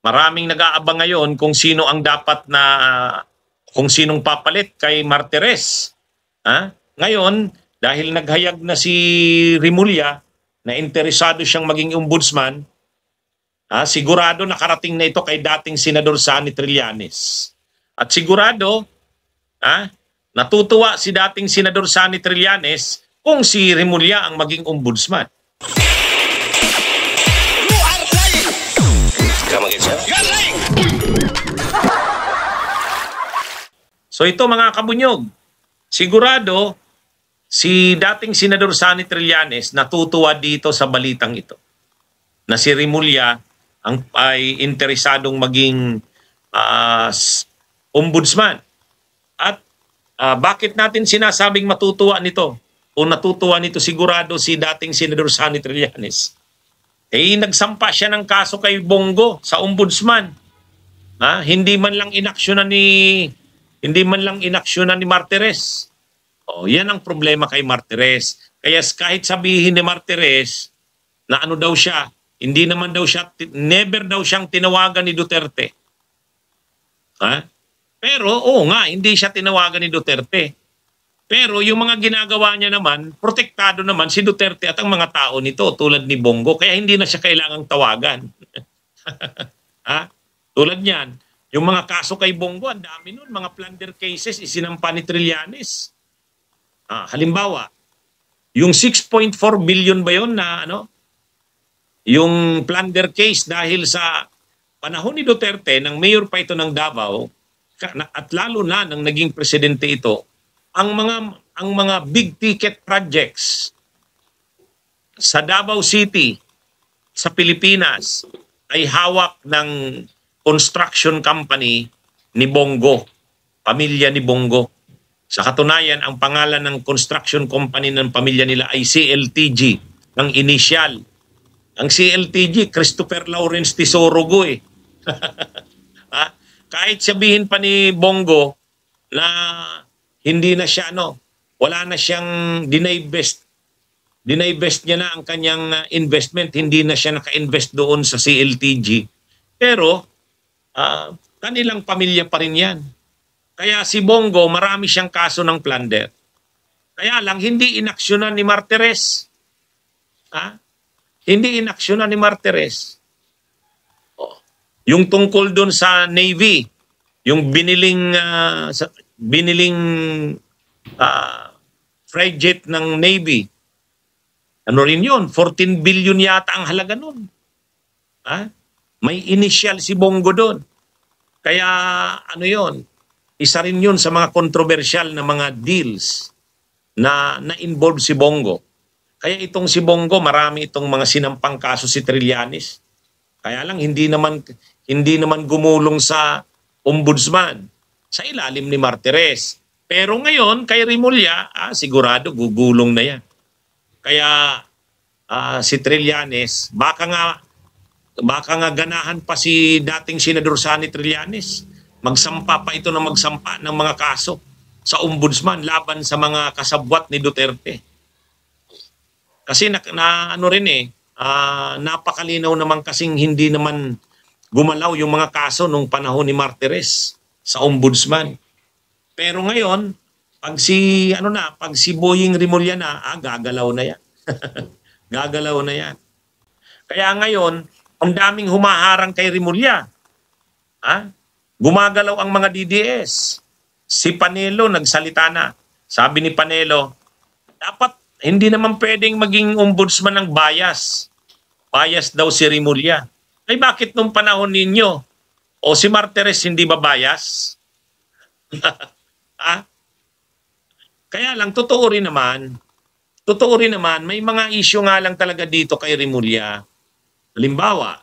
Maraming nag-aabang ngayon kung sino ang dapat na kung sinong papalit kay Martires. Ngayon, dahil naghayag na si Rimulya na interesado siyang maging ombudsman, sigurado nakarating na ito kay dating Senador Sani Trillanes. At sigurado, natutuwa si dating Senador Sani Trillanes kung si Rimulya ang maging ombudsman. So ito mga kabunyog, sigurado si dating Senador Sani Trillanes natutuwa dito sa balitang ito na si Rimulya ay interesadong maging ombudsman. At bakit natin sinasabing matutuwa nito o natutuwa nito sigurado si dating Senador Sani Trillanes? Nagsampa siya ng kaso kay Bongo sa ombudsman. Hindi man lang inaksyonan ni Martires. Yan ang problema kay Martires. Kaya kahit sabihin ni Martires na ano daw siya, never daw siyang tinawagan ni Duterte. Pero hindi siya tinawagan ni Duterte. Pero yung mga ginagawa niya naman, protektado naman si Duterte at ang mga tao nito tulad ni Bongo. Kaya hindi na siya kailangang tawagan. Tulad niyan, yung mga kaso kay Bongo, ang dami nun, mga plunder cases, isinampa ni Trillanes. Halimbawa, yung 6.4 billion ba yun na yung plunder case dahil sa panahon ni Duterte, ng mayor pa ito ng Davao, at lalo na nang naging presidente ito, ang mga big ticket projects sa Davao City, sa Pilipinas, ay hawak ng construction company ni Bongo, pamilya ni Bongo. Sa katunayan, ang pangalan ng construction company ng pamilya nila ay CLTG, ang initial. Ang CLTG, Christopher Lawrence Tesorogo Kahit sabihin pa ni Bongo na hindi na siya wala na siyang dinivest niya na ang kanyang investment, hindi na siya naka-invest doon sa CLTG. Pero kanilang pamilya pa rin yan. Kaya si Bongo, marami siyang kaso ng plunder. Kaya lang, hindi inaksyonan ni Martires. Hindi inaksyonan ni Martires. Yung tungkol doon sa Navy, yung biniling frigate ng Navy, ano rin yun? 14 billion yata ang halaga nun. May initial si Bongo doon. Kaya yun? Isa rin yun sa mga controversial na mga deals na involve si Bongo. Kaya itong si Bongo, marami itong mga sinampang kaso si Trillanes. Kaya lang hindi naman gumulong sa ombudsman sa ilalim ni Martires. Pero ngayon kay Rimulya, sigurado gugulong na yan. Kaya si Trillanes, baka nga ganahan pa si dating Senador Sani Trillanes. Magsampa pa ito ng mga kaso sa ombudsman laban sa mga kasabwat ni Duterte. Kasi napakalinaw naman kasing hindi naman gumalaw yung mga kaso nung panahon ni Martires sa ombudsman. Pero ngayon, pag si Boying Rimulya gagalaw na yan. Gagalaw na yan. Kaya ngayon, ang daming humaharang kay Rimulya. Gumagalaw ang mga DDS. Si Panelo nagsalita na. Sabi ni Panelo, dapat hindi naman pwedeng maging ombudsman ng bias. Bias daw si Rimulya. Ay bakit nung panahon ninyo o si Martires hindi ba bias? Kaya lang totoo rin naman, may mga issue nga lang talaga dito kay Rimulya. Halimbawa,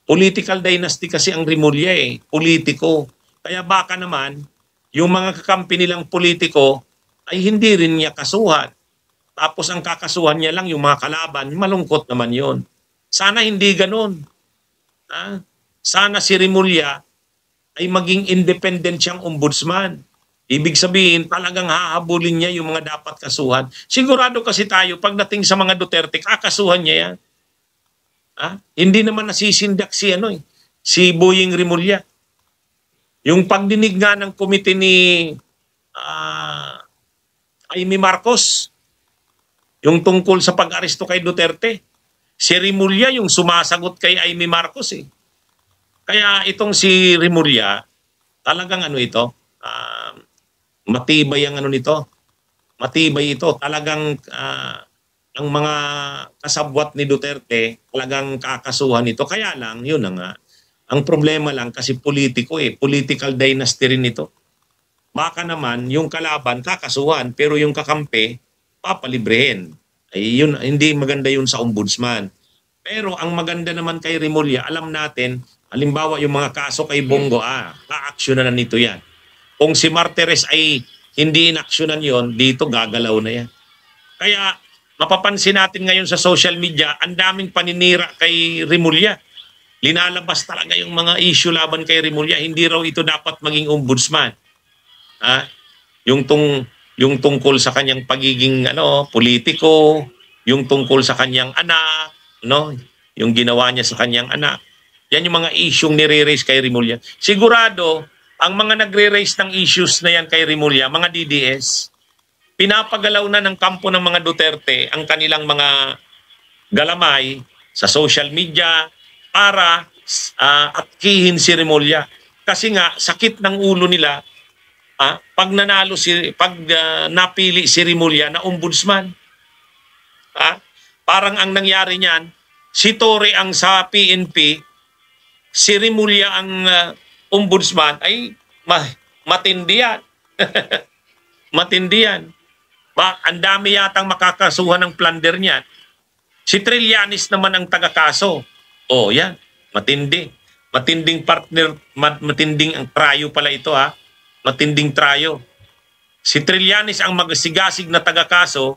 political dynasty kasi ang Rimulya politiko. Kaya baka naman, yung mga kakampi nilang politiko ay hindi rin niya kasuhan. Tapos ang kakasuhan niya lang yung mga kalaban, malungkot naman yon. Sana hindi ganun. Sana si Rimulya ay maging independent siyang ombudsman. Ibig sabihin, talagang hahabulin niya yung mga dapat kasuhan. Sigurado kasi tayo, pagdating sa mga Duterte, kakasuhan niya yan. Hindi naman nasisindak si si Boying Rimulya. Yung pagdinig nga ng komite ni Amy Marcos, yung tungkol sa pag-aresto kay Duterte, si Rimulya yung sumasagot kay Amy Marcos eh. Kaya itong si Rimulya, talagang matibay ang nito. Matibay ito. Talagang ang mga kasabwat ni Duterte, talagang kakasuhan ito. Kaya lang, yun na nga. Ang problema lang kasi politiko eh. Political dynasty rin ito. Baka naman, yung kalaban kakasuhan, pero yung kakampi, papalibrehin. Ay, yun, hindi maganda yun sa ombudsman. Pero ang maganda naman kay Rimulya, alam natin, halimbawa yung mga kaso kay Bongo, ka-aksyonan na nito yan. Kung si Martires ay hindi inaksyonan yon, dito gagalaw na yan. Kaya mapapansin natin ngayon sa social media, ang daming paninira kay Rimulya. Linalabas talaga yung mga issue laban kay Rimulya. Hindi raw ito dapat maging ombudsman. Yung tungkol sa kanyang pagiging politiko, yung tungkol sa kanyang anak, yung ginawa niya sa kanyang anak. Yan yung mga issue nire-raise kay Rimulya. Sigurado, ang mga nagre-raise ng issues na yan kay Rimulya, mga DDS, pinapagalaw na ng kampo ng mga Duterte ang kanilang mga galamay sa social media para atkihin si Rimulya. Kasi nga, sakit ng ulo nila pag napili si Rimulya na ombudsman. Parang ang nangyari niyan, si Torre ang sa PNP, si Rimulya ang ombudsman, ay matindi yan. Matindi yan. Ang dami yatang makakasuhan ng plunder niyan. Si Trillanes naman ang tagakaso. Yan. Matindi. Matinding partner, matinding ang trayo pala ito Matinding trayo. Si Trillanes ang magsigasig na tagakaso,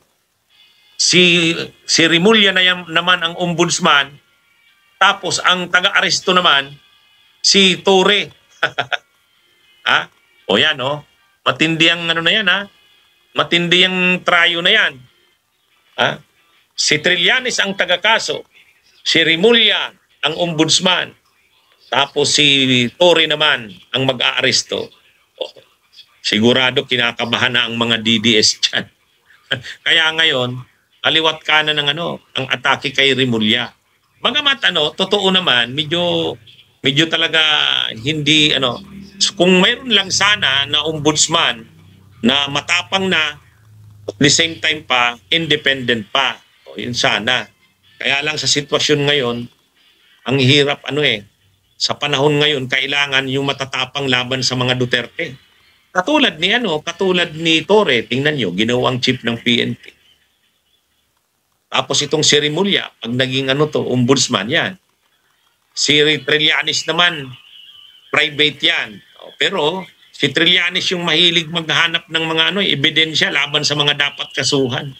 si Rimulya naman ang ombudsman, tapos ang taga-aresto naman, si Torre. Yan Matindi ang na yan Matindi ang trayo na yan. Si Trillanes ang tagakaso, si Rimulya ang ombudsman, tapos si Torre naman ang mag-aaresto. Sigurado kinakabahan na ang mga DDS dyan. Kaya ngayon, kaliwat kanan ng ang atake kay Rimulya. Bagamat totoo naman, medyo talaga hindi kung mayroon lang sana na ombudsman na matapang na at the same time pa independent pa. Yun sana. Kaya lang sa sitwasyon ngayon, ang hirap sa panahon ngayon kailangan yung matatapang laban sa mga Duterte. Katulad ni Torre, tingnan nyo, ginawang chief ng PNP. Tapos itong si Rimulya, pag naging ombudsman yan. Si Trillanes naman, private yan. Pero si Trillanes yung mahilig maghanap ng mga ebidensya laban sa mga dapat kasuhan.